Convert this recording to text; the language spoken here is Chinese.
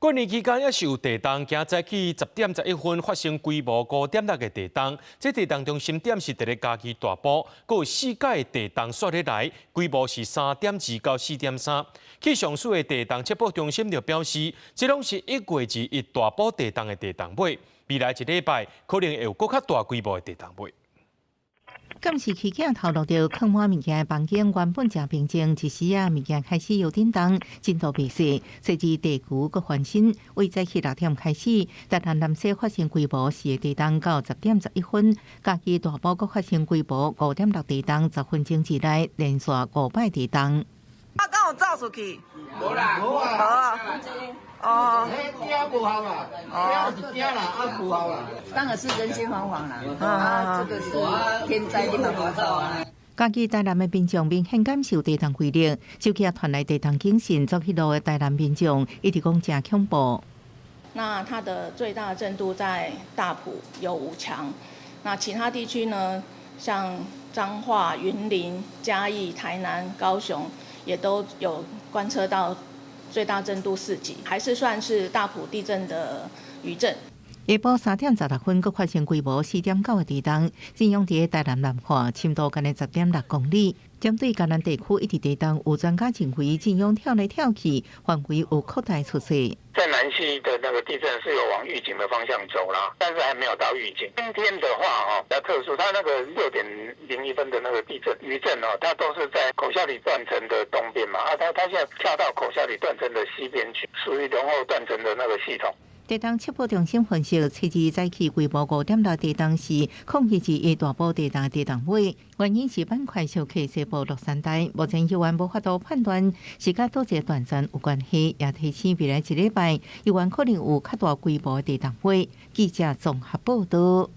过年期间也是有地动，今早起10:11发生规模5.6的地动。这地动中心点是伫咧嘉义大埔，佮有4届地动刷起来，规模是3.2到4.3。气象署的地动测报中心就表示，这拢是1月2日大埔地动的地动尾，未来一礼拜可能会有更较大规模的地动尾。监视器镜头录到放满物件的房间原本正平静，一时物件开始有震动，进度未细，随之地区佮翻新。为早起6点开始，台南南西发生规模4个地动，到10:11，嘉义大埔佮发生规模5.6地动，10分钟之内连续5摆地动。刚有走出去？无啦，无啊。哦，迄惊不好啦，惊是惊啦，不好啦。当然是人心惶惶啦，这个是天灾，你嘛无走啊。嘉义台南的民众明显感受地动威力，手机传来地动警讯，走去路的台南民众一直讲真恐怖。那它的最大震度在大埔有5强，那其他地区呢，像彰化、云林、嘉义、台南、高雄也都有观测到。最大震度4级，还是算是大埔地震的余震。下晡3:16，佫发生规模4.9的地动，震央伫台南南化，深度近10.6公里。针对嘉南地区一直地动，有专家认为震央跳来跳去，范围有扩大出去。在南西的那个地震是有往预警的方向走啦，但是还没有到预警。今天的话比较特殊，它那个6:01的那个地震余震它都是在口下里断层的东边嘛，它现在跳到口下里断层的西边去，属于龙后断层的那个系统。地动测报中心分析，初二早起规模5.6地动是021大埔地动地动尾，原因是板块小气西部落山带，目前有关无法度判断是甲倒一个断层有关系，也提醒未来一礼拜有关可能有较大规模地动尾。记者综合报道。